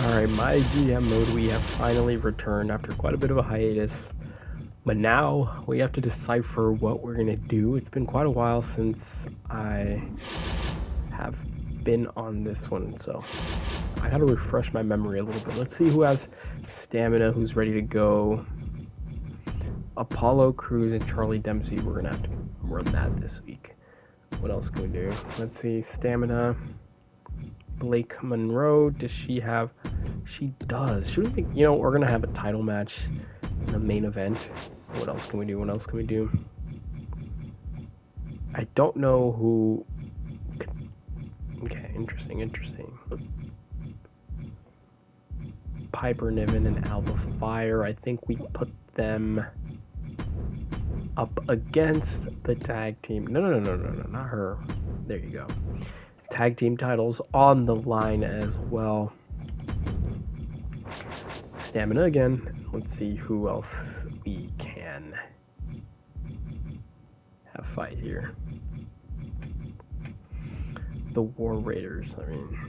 Alright, my GM mode, we have finally returned after quite a bit of a hiatus. But now we have to decipher what we're going to do. It's been quite a while since I have been on this one, so I gotta refresh my memory a little bit. Let's see who has stamina, who's ready to go. Apollo Crews and Charlie Dempsey, we're going to have to run that this week. What else can we do? Let's see, stamina. Blake Monroe, does she have? She does. Shouldn't we, we're going to have a title match in the main event. What else can we do? What else can we do? I don't know who. Okay, interesting. Piper Niven and Alba Fire. I think we put them up against the tag team. No, not her. There you go. Tag team titles on the line as well. Stamina again. Let's see who else we can have fight here. The War Raiders. I mean,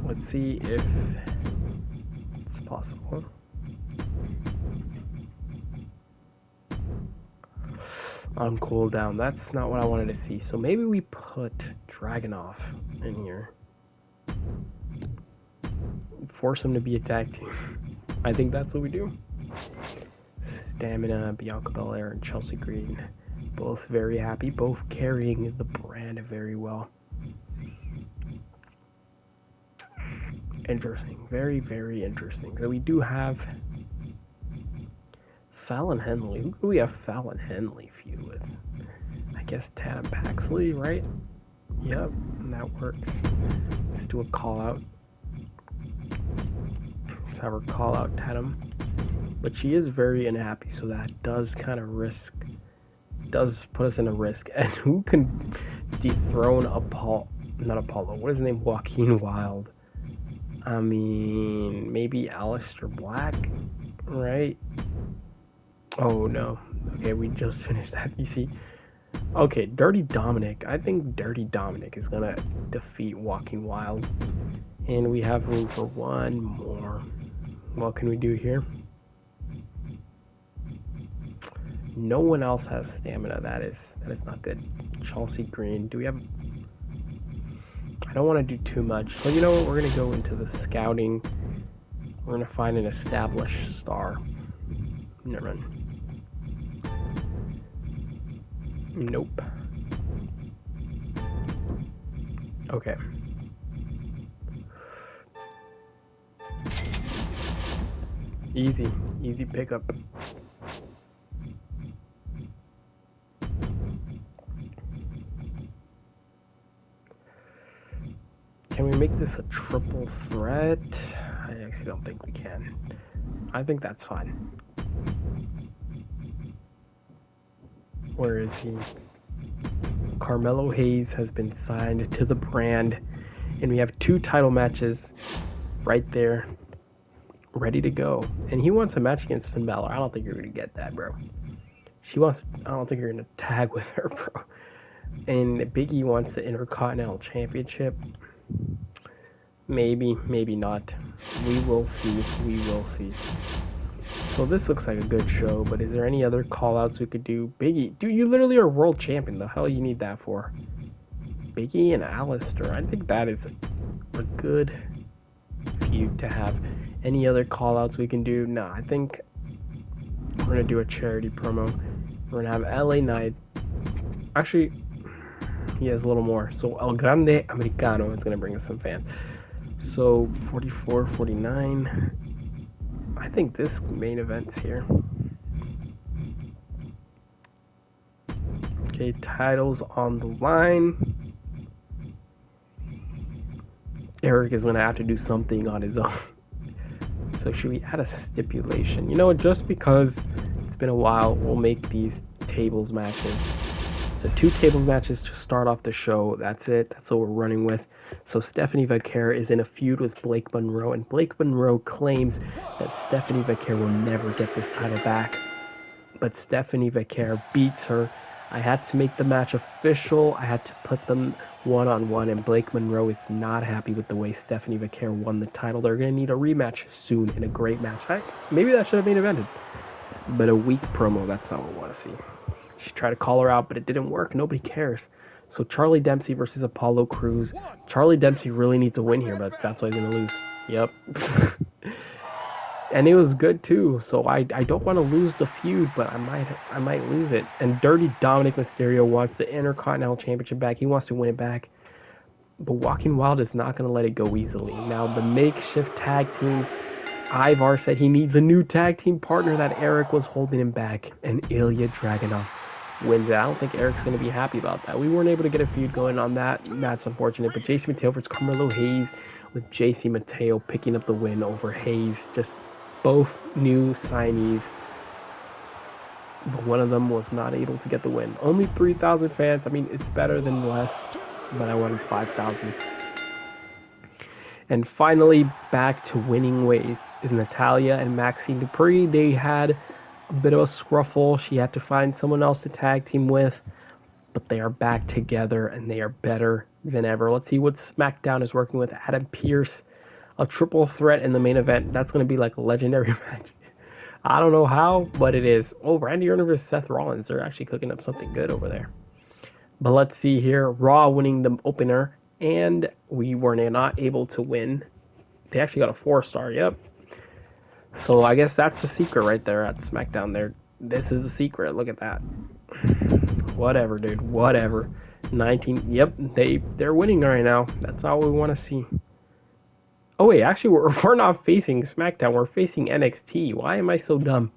let's see if it's possible. On cooldown. That's not what I wanted to see. So maybe we put Dragunov in here. Force him to be a tag team. I think that's what we do. Stamina, Bianca Belair, and Chelsea Green. Both very happy. Both carrying the brand very well. Interesting. Very, very interesting. So we do have Fallon Henley. Who do we have Fallon Henley feud with? I guess Tatum Paxley, right? Yep, that works. Let's do a call out. Let's have her call out Tatum. But she is very unhappy, so that does kind of does put us in a risk. And who can dethrone not Apollo, what is his name? Joaquin Wilde. I mean, maybe Aleister Black, right? Oh no. Okay, we just finished that. You see? Okay, Dirty Dominik. I think Dirty Dominik is gonna defeat Joaquin Wilde. And we have room for one more. What can we do here? No one else has stamina. That is not good. Chelsea Green. Do we have? I don't want to do too much. So you know what? We're gonna go into the scouting. We're gonna find an established star. Never mind. Nope. Okay. Easy pickup. Can we make this a triple threat? I actually don't think we can. I think that's fine. Where is he? Carmelo Hayes has been signed to the brand, and we have 2 title matches right there, ready to go. And he wants a match against Finn Balor. I don't think you're gonna get that, bro. I don't think you're gonna tag with her, bro. And Biggie wants the Intercontinental Championship. Maybe not. We will see. So this looks like a good show, but is there any other call-outs we could do? Biggie, dude, you literally are world champion. The hell you need that for? Biggie and Aleister. I think that is a good feud to have. Any other call-outs we can do? No, I think we're going to do a charity promo. We're going to have LA Knight. Actually, he has a little more. So El Grande Americano is going to bring us some fans. So 44, 49. I think this main event's here. Okay, titles on the line. Eric is going to have to do something on his own. So should we add a stipulation? You know what, just because it's been a while, we'll make these tables matches. So 2 tables matches to start off the show. That's it. That's what we're running with. So Stephanie Vaquer is in a feud with Blake Monroe, and Blake Monroe claims that Stephanie Vaquer will never get this title back. But Stephanie Vaquer beats her I had to make the match official. I had to put them one-on-one, and Blake Monroe is not happy with the way Stephanie Vaquer won the title. They're going to need a rematch soon in a great match. Maybe that should have been evented. But a weak promo, that's not what I want to see. She tried to call her out, but it didn't work. Nobody cares. So Charlie Dempsey versus Apollo Crews. Charlie Dempsey really needs a win here, but that's why he's going to lose. Yep. And it was good too, so I don't want to lose the feud, but I might lose it. And Dirty Dominik Mysterio wants the Intercontinental Championship back. He wants to win it back. But Walking Wild is not going to let it go easily. Now, the makeshift tag team, Ivar said he needs a new tag team partner, that Eric was holding him back. And Ilya Dragunov wins it. I don't think Eric's going to be happy about that. We weren't able to get a feud going on that. That's unfortunate. But JC Mateo versus Carmelo Hayes, with JC Mateo picking up the win over Hayes. Just both new signees, but one of them was not able to get the win. Only 3,000 fans. I mean, it's better than less, but I wanted 5,000. And finally, back to winning ways is Natalya and Maxine Dupree. They had a bit of a scruffle. She had to find someone else to tag team with, but they are back together and they are better than ever. Let's see what SmackDown is working with. Adam Pearce, a triple threat in the main event. That's going to be like a legendary match. I don't know how, but it is. Oh, Randy Orton versus Seth Rollins. They're actually cooking up something good over there. But let's see here. Raw winning the opener, and we were not able to win. They actually got a 4-star, yep. So I guess that's the secret right there at SmackDown there. This is the secret. Look at that. Whatever, dude. Whatever. 19. Yep, they're winning right now. That's all we want to see. Oh wait, actually we're not facing SmackDown, we're facing NXT. Why am I so dumb?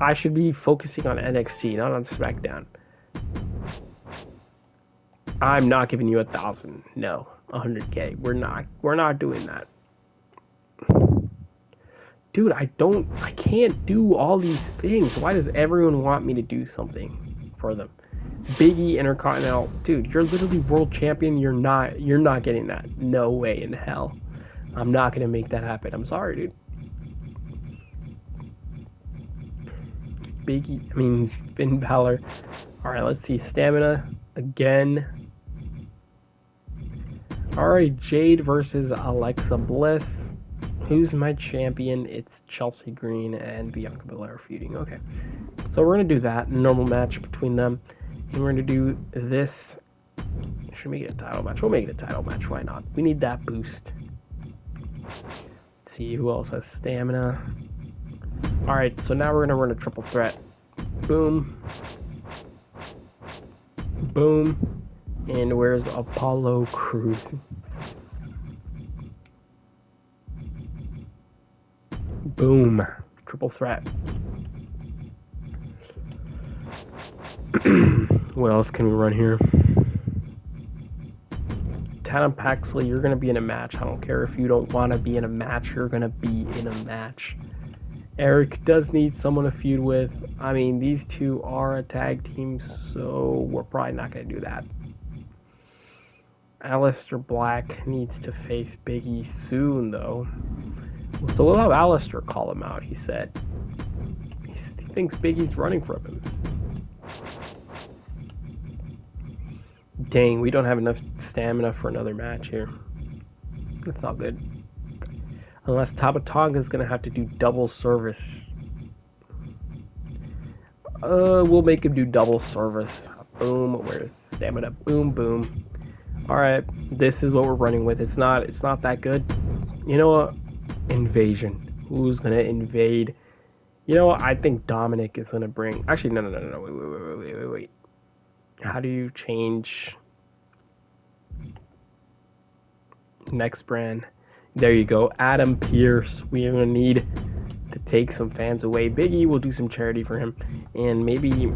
I should be focusing on NXT, not on SmackDown. I'm not giving you 1,000. No, 100K. We're not doing that. Dude, I can't do all these things. Why does everyone want me to do something for them? Big E Intercontinental. Dude, you're literally world champion. You're not getting that. No way in hell. I'm not going to make that happen. I'm sorry, dude. Finn Balor. Alright, let's see. Stamina again. Alright, Jade versus Alexa Bliss. Who's my champion? It's Chelsea Green and Bianca Belair feuding. Okay. So we're going to do that. Normal match between them. And we're going to do this. Should we make it a title match? We'll make it a title match. Why not? We need that boost. Let's see who else has stamina. Alright, so now we're going to run a triple threat. Boom. Boom. And where's Apollo Crews? Boom. Triple threat. What else can we run here? Tatum Paxley, you're going to be in a match. I don't care if you don't want to be in a match. You're going to be in a match. Eric does need someone to feud with. I mean, these two are a tag team, so we're probably not going to do that. Aleister Black needs to face Big E soon, though. So we'll have Aleister call him out, he said. He thinks Big E's running from him. Dang, we don't have enough stamina for another match here. That's not good. Unless Tama Tonga is going to have to do double service. We'll make him do double service. Boom, where's stamina? Boom, boom. Alright, this is what we're running with. It's not that good. You know what? Invasion. Who's going to invade? You know what? I think Dominik is going to bring... Actually, no. Wait. How do you change... Next brand? There you go. Adam Pearce. We are going to need to take some fans away. Big E will do some charity for him. And maybe... is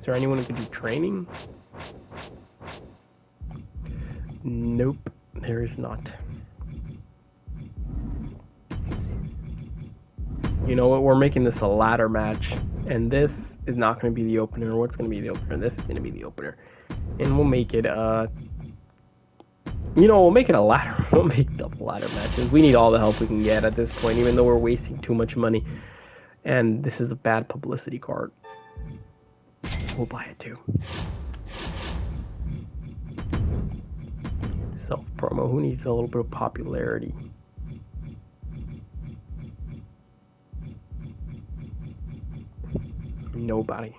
there anyone who can do training? Nope. There is not. You know what? We're making this a ladder match. And this is not going to be the opener. What's going to be the opener? This is going to be the opener. And we'll make it, we'll make it a ladder. We'll make double ladder matches. We need all the help we can get at this point, even though we're wasting too much money. And this is a bad publicity card. We'll buy it too. Self-promo. Who needs a little bit of popularity? Nobody.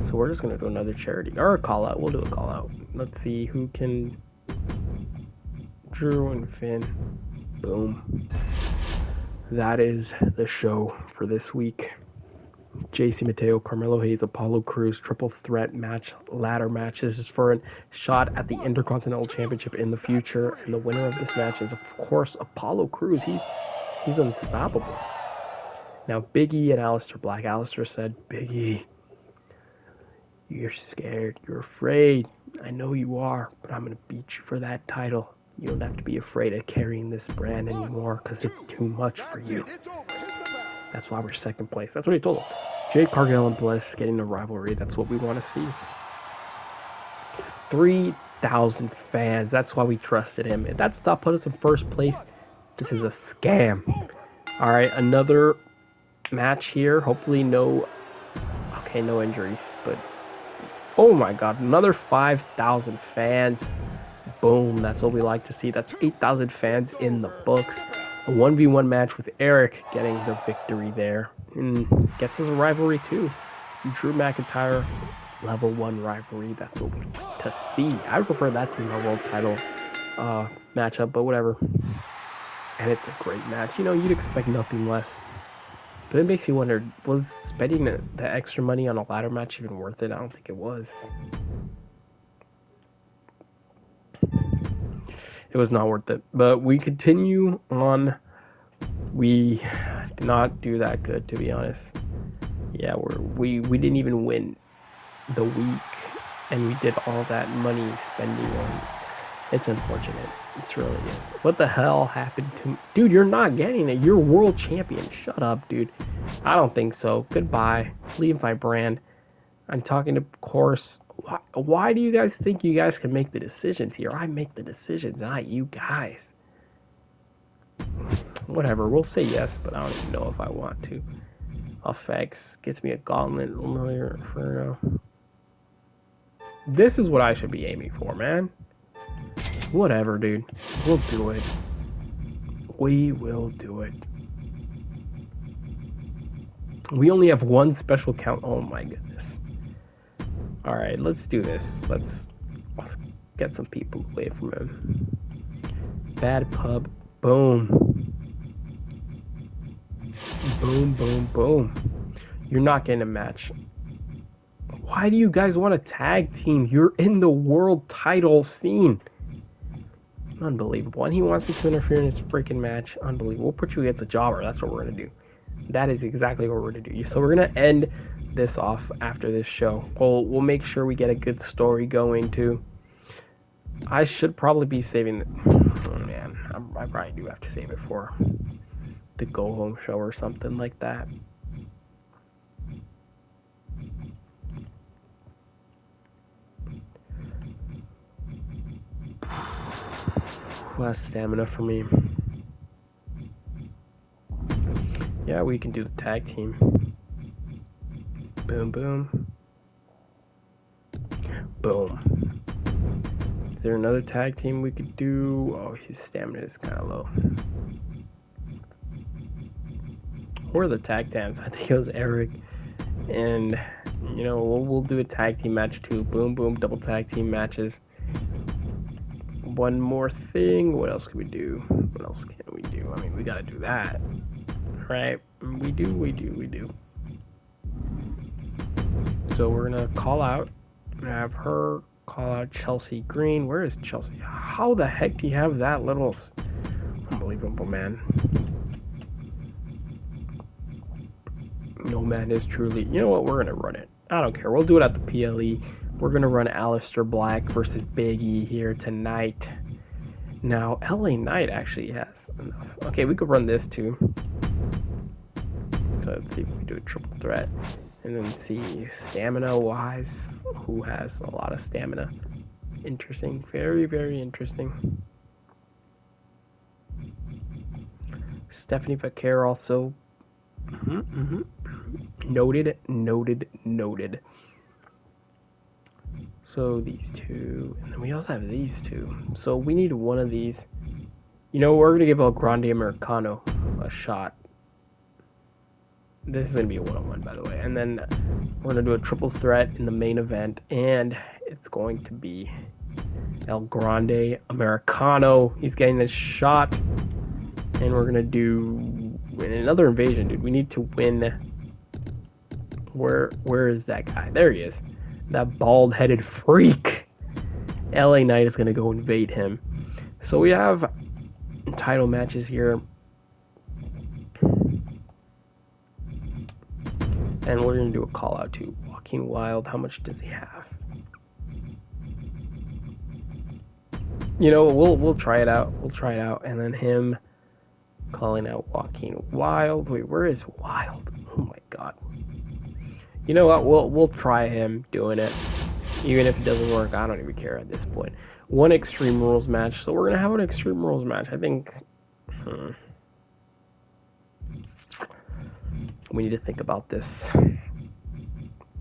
So we're just going to do another charity. Or a call-out. We'll do a call-out. Let's see who can... Drew and Finn. Boom. That is the show for this week. JC Mateo, Carmelo Hayes, Apollo Crews, triple threat match, ladder match. This is for a shot at the Intercontinental Championship in the future. And the winner of this match is, of course, Apollo Crews. He's unstoppable. Now, Big E and Aleister Black. Aleister said, Big E, you're scared. You're afraid. I know you are, but I'm going to beat you for that title. You don't have to be afraid of carrying this brand anymore because it's too much for you. That's why we're second place. That's what he told him. Jade Cargill and Bliss getting the rivalry. That's what we want to see. 3,000 fans. That's why we trusted him. If that does not put us in first place, this is a scam. All right, another match here. Hopefully no injuries. But, oh my God, another 5,000 fans. Boom, that's what we like to see. That's 8,000 fans in the books. A 1v1 match with Eric getting the victory there. And gets us a rivalry too. Drew McIntyre, level 1 rivalry. That's what we like to see. I would prefer that to be my world title matchup, but whatever. And it's a great match. You know, you'd expect nothing less. But it makes you wonder, was spending the extra money on a ladder match even worth it? I don't think it was. It was not worth it. But we continue on. We did not do that good, to be honest. Yeah, we didn't even win the week, and we did all that money spending on. It's unfortunate. It really is. What the hell happened to... Dude, you're not getting it. You're world champion. Shut up, dude. I don't think so. Goodbye. Leave my brand. I'm talking to, of course... Why do you guys think you guys can make the decisions here? I make the decisions, not you guys. Whatever, we'll say yes, but I don't even know if I want to. Effects gets me a gauntlet lawyer for This is what I should be aiming for, man. Whatever, dude. We'll do it. We will do it. We only have one special count. Oh my goodness. All right, let's do this. Let's get some people away from him. Bad pub. Boom. Boom, boom, boom. You're not getting a match. Why do you guys want a tag team? You're in the world title scene. Unbelievable. And he wants me to interfere in his freaking match. Unbelievable. We'll put you against a jobber. That's what we're going to do. That is exactly what we're going to do. So we're going to end this off after this show. We'll make sure we get a good story going too. I should probably be saving it. Oh man, I probably do have to save it for the go home show or something like that. Less stamina for me. Yeah, we can do the tag team. Boom, boom. Boom. Is there another tag team we could do? Oh, his stamina is kind of low. Or the tag teams. I think it was Eric. And, you know, we'll do a tag team match too. Boom, boom, double tag team matches. One more thing. What else can we do? What else can we do? I mean, we gotta do that. Right? We do. So we're gonna call out. Have her call out Chelsea Green. Where is Chelsea? How the heck do you have that little... Unbelievable, man. No man is truly... You know what? We're gonna run it. I don't care. We'll do it at the PLE. We're gonna run Aleister Black versus Big E here tonight. Now, LA Knight actually has enough. Okay, we could run this too. So let's see if we do a triple threat. And then see stamina-wise, who has a lot of stamina. Interesting. Very, very interesting. Stephanie Vaquer also Noted, noted, noted. So these two, and then we also have these two. So we need one of these. You know, we're gonna give El Grande Americano a shot. This is gonna be a one-on-one, by the way. And then we're gonna do a triple threat in the main event, and it's going to be El Grande Americano. He's getting this shot, and we're gonna do another invasion, dude. We need to win. Where is that guy? There he is. That bald-headed freak. LA Knight is gonna go invade him. So we have title matches here. And we're going to do a call out to Joaquin Wilde. How much does he have? You know, we'll try it out. We'll try it out. And then him calling out Joaquin Wilde. Wait, where is Wilde? Oh my god. You know what? We'll try him doing it. Even if it doesn't work, I don't even care at this point. One Extreme Rules match. So we're going to have an Extreme Rules match. I think... We need to think about this.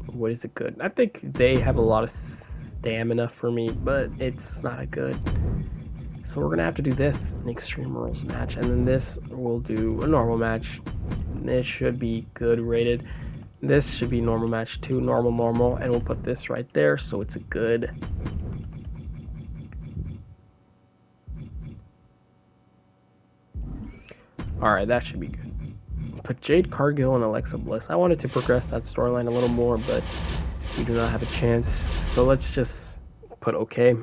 What is it good? I think they have a lot of stamina for me, but it's not a good. So we're going to have to do this, an Extreme Rules match. And then this, we'll do a normal match. This should be good rated. This should be normal match too, normal. And we'll put this right there, so it's a good. Alright, that should be good. Put Jade Cargill and Alexa Bliss. I wanted to progress that storyline a little more, but we do not have a chance. So let's just put okay.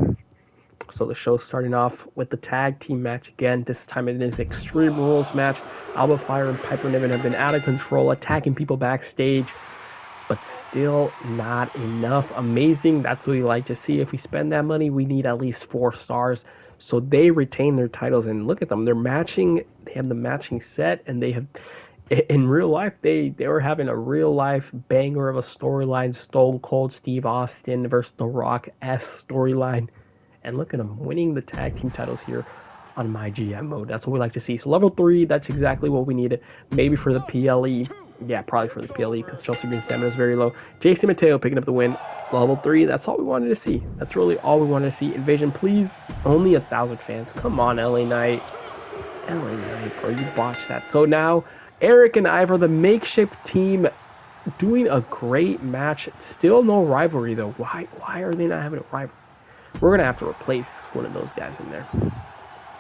So the show's starting off with the tag team match again. This time it is Extreme Rules match. Alba Fire and Piper Niven have been out of control, attacking people backstage, but still not enough. Amazing. That's what we like to see. If we spend that money, we need at least 4 stars. So they retain their titles, and look at them. They're matching. They have the matching set, and they have... In real life, they were having a real life banger of a storyline. Stone Cold Steve Austin versus The Rock-esque storyline. And look at them winning the tag team titles here on my GM mode. That's what we like to see. So level 3, that's exactly what we needed. Maybe for the PLE. Yeah, probably for the PLE because Chelsea Green stamina is very low. Jason Mateo picking up the win. Level 3, that's all we wanted to see. That's really all we wanted to see. Invasion, please. Only 1,000 fans. Come on, LA Knight. LA Knight, bro, you botched that. So now... Eric and Ivor, the makeshift team, doing a great match. Still no rivalry, though. Why are they not having a rivalry? We're going to have to replace one of those guys in there.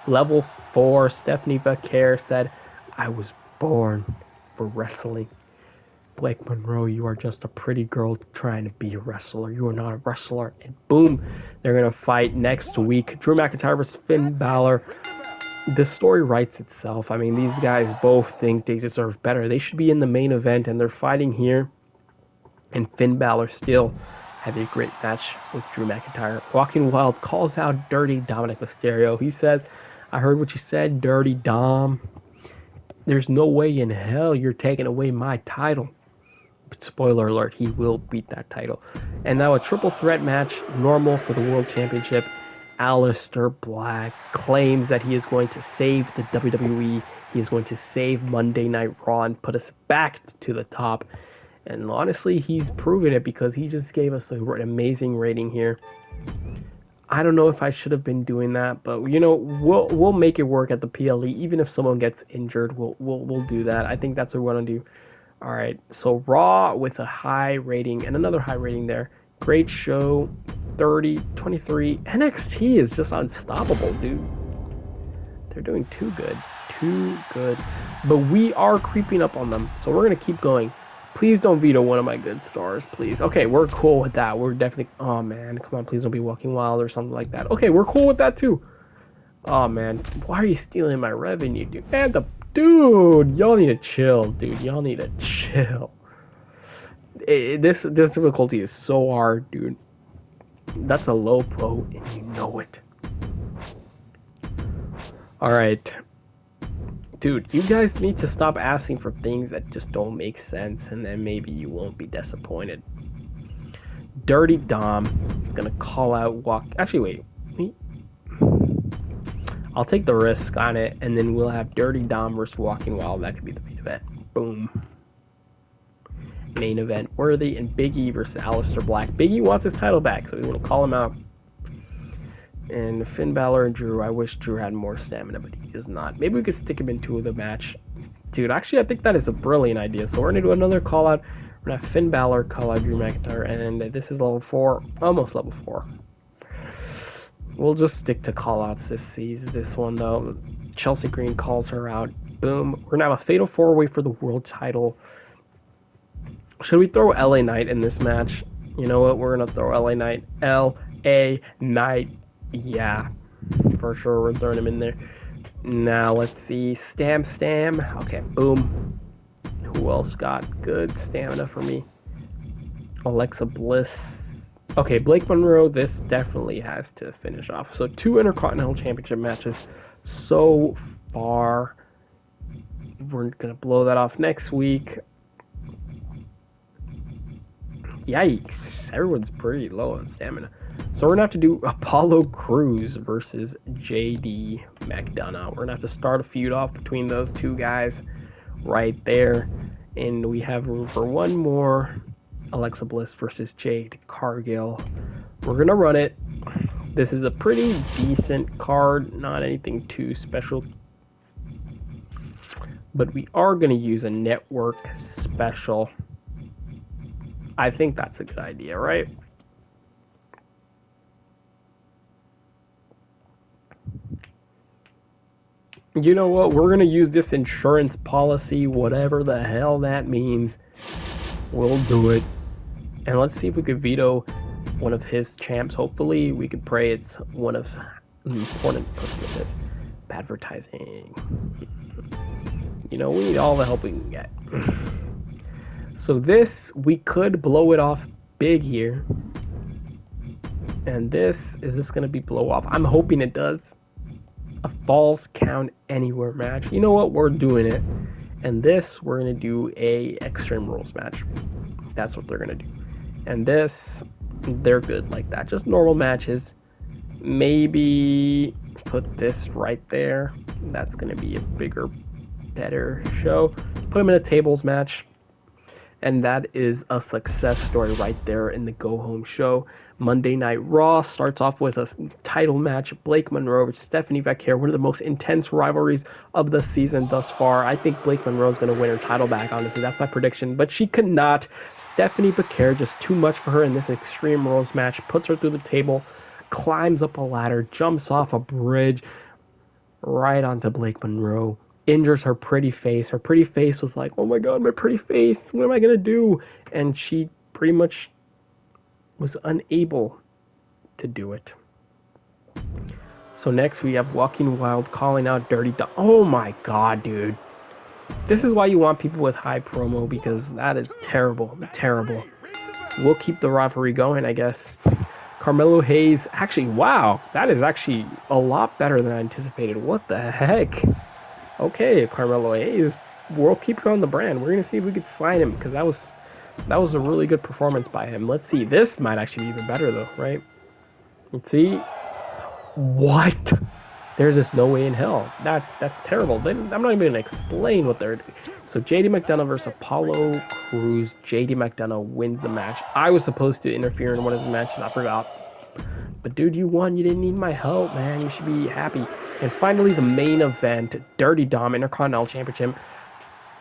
Level 4, Stephanie Vacquer said, I was born for wrestling. Blake Monroe, you are just a pretty girl trying to be a wrestler. You are not a wrestler. And boom, they're going to fight next week. Drew McIntyre versus Finn Balor. The story writes itself. I mean, these guys both think they deserve better. They should be in the main event, and they're fighting here. And Finn Balor still had a great match with Drew McIntyre. Joaquin Wilde calls out Dirty Dominik Mysterio. He says, I heard what you said, Dirty Dom. There's no way in hell you're taking away my title. But spoiler alert, he will beat that title. And now a triple threat match, normal for the World Championship. Aleister Black claims that he is going to save the WWE. He is going to save Monday Night Raw and put us back to the top. And honestly, he's proven it because he just gave us an amazing rating here. I don't know if I should have been doing that, but you know, we'll make it work at the PLE. Even if someone gets injured, we'll do that. I think that's what we want to do. All right, so Raw with a high rating and another high rating there. Great show. 30, 23. NXT is just unstoppable, dude. They're doing too good. Too good. But we are creeping up on them, so we're going to keep going. Please don't veto one of my good stars, please. Okay, we're cool with that. We're definitely... Oh, man. Come on, please don't be Walking Wild or something like that. Okay, we're cool with that, too. Oh, man. Why are you stealing my revenue, dude? Man, Dude, y'all need to chill, dude. Y'all need to chill. This difficulty is so hard, dude. That's a low pro, and you know it. Alright. Dude, you guys need to stop asking for things that just don't make sense, and then maybe you won't be disappointed. Dirty Dom is gonna call out Actually, wait. I'll take the risk on it, and then we'll have Dirty Dom versus Walking Wild. That could be the main event. Boom. Main event worthy, and Big E versus Aleister Black. Big E wants his title back, so we want to call him out. And Finn Balor and Drew. I wish Drew had more stamina, but he does not. Maybe we could stick him into the match. Dude, actually, I think that is a brilliant idea. So we're going to do another call out. We're going to have Finn Balor call out Drew McIntyre, and this is level 4, almost level 4. We'll just stick to call-outs this one, though. Chelsea Green calls her out. Boom. We're going to have a fatal 4-way for the world title. Should we throw LA Knight in this match? You know what? We're going to throw LA Knight. LA Knight. Yeah. For sure, we're throwing him in there. Now, let's see. Stam. Okay, boom. Who else got good stamina for me? Alexa Bliss. Okay, Blake Monroe, this definitely has to finish off. So 2 Intercontinental Championship matches so far. We're going to blow that off next week. Yikes. Everyone's pretty low on stamina. So we're going to have to do Apollo Crews versus JD McDonough. We're going to have to start a feud off between those two guys right there. And we have room for one more. Alexa Bliss versus Jade Cargill. We're going to run it. This is a pretty decent card. Not anything too special. But we are going to use a network special. I think that's a good idea, right? You know what? We're going to use this insurance policy, whatever the hell that means. We'll do it. And let's see if we could veto one of his champs. Hopefully, we could pray it's one of the important person of this. Advertising. You know, we need all the help we can get. So this, we could blow it off big here. And this, is this going to be blow off? I'm hoping it does. A Falls Count Anywhere match. You know what? We're doing it. And this, we're going to do a Extreme Rules match. That's what they're going to do. And this, they're good like that. Just normal matches. Maybe put this right there. That's going to be a bigger, better show. Put them in a tables match. And that is a success story right there in the go-home show. Monday Night Raw starts off with a title match. Blake Monroe versus Stephanie Vacquer, one of the most intense rivalries of the season thus far. I think Blake Monroe is going to win her title back, honestly. That's my prediction. But she could not. Stephanie Vacquer, just too much for her in this Extreme Rules match. Puts her through the table, climbs up a ladder, jumps off a bridge, right onto Blake Monroe. Injures her pretty face. Her pretty face was like, oh my god, my pretty face. What am I going to do? And she pretty much was unable to do it. So next we have Walking Wild calling out Dirty Dom. Oh my god, dude. This is why you want people with high promo, because that is terrible. Terrible. We'll keep the rivalry going, I guess. Carmelo Hayes. Actually, wow. That is actually a lot better than I anticipated. What the heck? Okay, Carmelo Hayes. We'll keep you on the brand. We're going to see if we could sign him, because that was a really good performance by him. Let's see. This might actually be even better, though, right? Let's see. What? There's just no way in hell. That's terrible. I'm not even going to explain what they're doing. So JD McDonough versus Apollo Crews. JD McDonough wins the match. I was supposed to interfere in one of the matches. I forgot. But dude, you won. You didn't need my help, man. You should be happy. And finally, the main event. Dirty Dom Intercontinental Championship.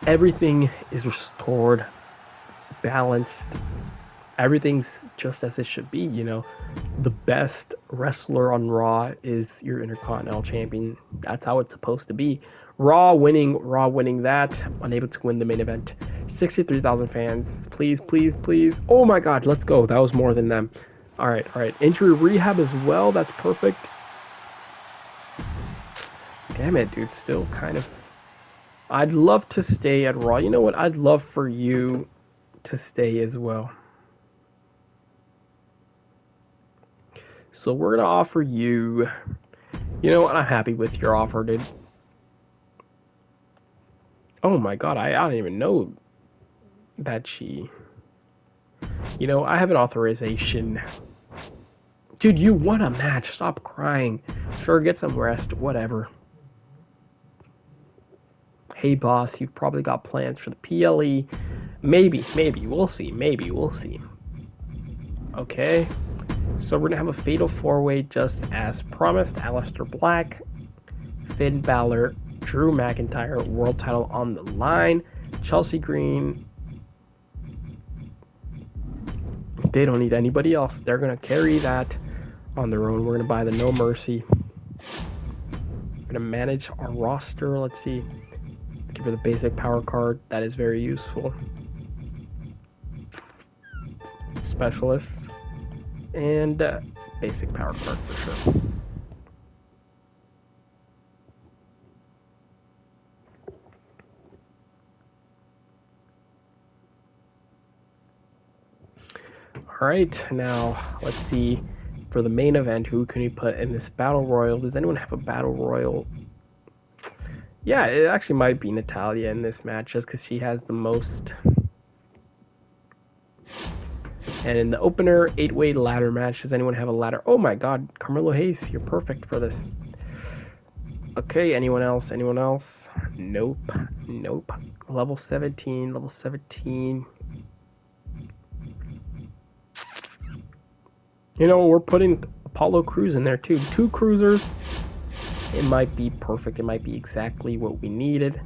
Everything is restored. Balanced. Everything's just as it should be, you know. The best wrestler on Raw is your Intercontinental Champion. That's how it's supposed to be. Raw winning that. Unable to win the main event. 63,000 fans. Please. Oh my god, let's go. That was more than them. All right. Injury rehab as well. That's perfect. Damn it, dude. Still kind of... I'd love to stay at Raw. You know what? I'd love for you to stay as well. So we're going to offer you... You know what? I'm happy with your offer, dude. Oh my god, I don't even know that she... You know, I have an authorization Dude, you won a match. Stop crying. Sure, get some rest. Whatever. Hey, boss, you've probably got plans for the PLE. Maybe. We'll see. Okay. So we're going to have a fatal four-way just as promised. Aleister Black, Finn Balor, Drew McIntyre, world title on the line. Chelsea Green. They don't need anybody else. They're going to carry that on their own. We're going to buy the No Mercy. We're going to manage our roster. Let's see. Let's give her the basic power card. That is very useful. Specialist. And basic power card for sure. Alright, now let's see for the main event, who can we put in this battle royal? Does anyone have a battle royal? Yeah, it actually might be Natalya in this match just because she has the most. And in the opener, 8-way ladder match, does anyone have a ladder? Oh my god, Carmelo Hayes, you're perfect for this. Okay, anyone else? Nope. Level 17. You know, we're putting Apollo Crews in there too. 2 cruisers. It might be perfect. It might be exactly what we needed.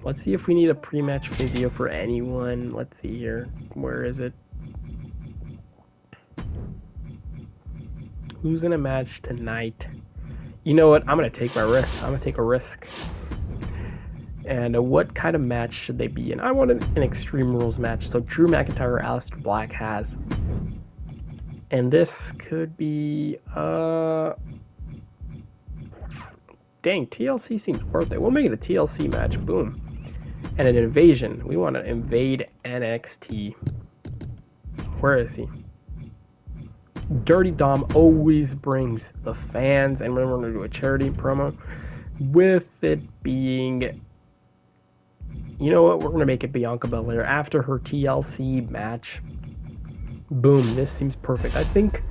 Let's see if we need a pre-match physio for anyone. Let's see here. Where is it? Who's in a match tonight? You know what? I'm going to take my risk. I'm going to take a risk. And what kind of match should they be in? I want an Extreme Rules match. So Drew McIntyre or Aleister Black has. And this could be, dang, TLC seems worth it. We'll make it a TLC match. Boom. And an invasion. We want to invade NXT. Where is he? Dirty Dom always brings the fans. And we're going to do a charity promo. With it being, you know what? We're going to make it Bianca Belair after her TLC match. Boom, this seems perfect. I think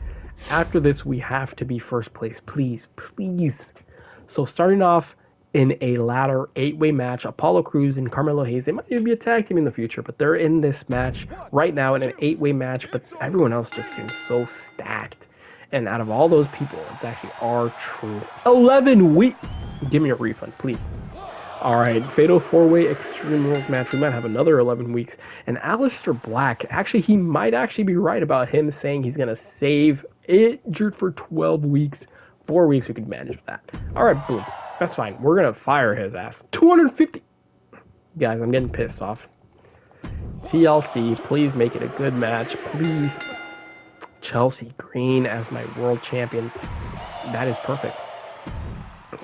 after this, we have to be first place. Please. So starting off in a ladder 8-way match, Apollo Crews and Carmelo Hayes, they might even be a tag team in the future, but they're in this match right now in an 8-way match, but everyone else just seems so stacked. And out of all those people, it's actually R-Truth. 11 weeks. Give me a refund, please. Alright, Fatal 4-Way Extreme Rules match. We might have another 11 weeks. And Aleister Black, actually, he might actually be right about him saying he's going to save injured for 12 weeks. 4 weeks, we could manage that. Alright, boom. That's fine. We're going to fire his ass. 250. Guys, I'm getting pissed off. TLC, please make it a good match. Please. Chelsea Green as my world champion. That is perfect.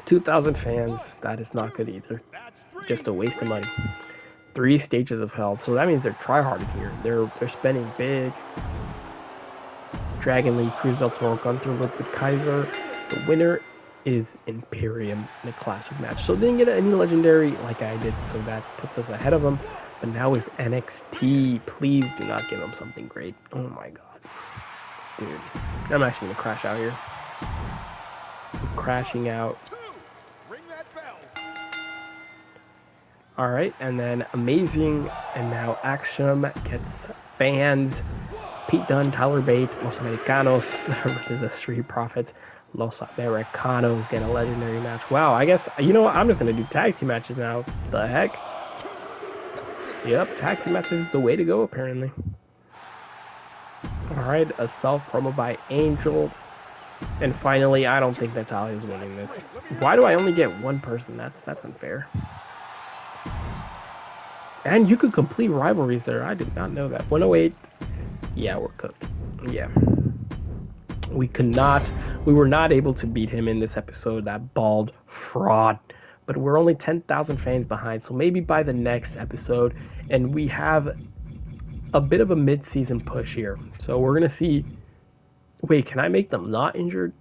2,000 fans, that is not good either. Just a waste of money. 3 stages of hell, so that means they're tryharding here. They're spending big. Dragon Lee, Cruz del Toro, Gunther with the Kaiser. The winner is Imperium in a classic match. So they didn't get any legendary like I did, so that puts us ahead of them. But now is NXT. Please do not give them something great. Oh my god. Dude, I'm actually gonna crash out here. I'm crashing out. Alright, and then Amazing, and now Axiom gets fans. Pete Dunne, Tyler Bate, Los Americanos versus the Street Profits. Los Americanos get a legendary match. Wow, I guess, you know what, I'm just going to do tag team matches now. The heck? Yep, tag team matches is the way to go, apparently. Alright, a self-promo by Angel. And finally, I don't think Natalya is winning this. Why do I only get one person? That's unfair. And you could complete rivalries there. I did not know that. 108. Yeah, we're cooked. Yeah. We were not able to beat him in this episode, that bald fraud. But we're only 10,000 fans behind, so maybe by the next episode. And we have a bit of a mid-season push here. So we're going to see. Wait, can I make them not injured?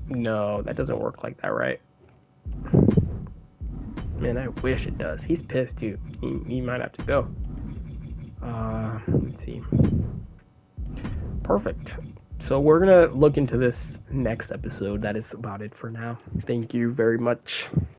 No, that doesn't work like that, right? Man, I wish it does. He's pissed too. He might have to go. Let's see. Perfect. So we're gonna look into this next episode. That is about it for now. Thank you very much.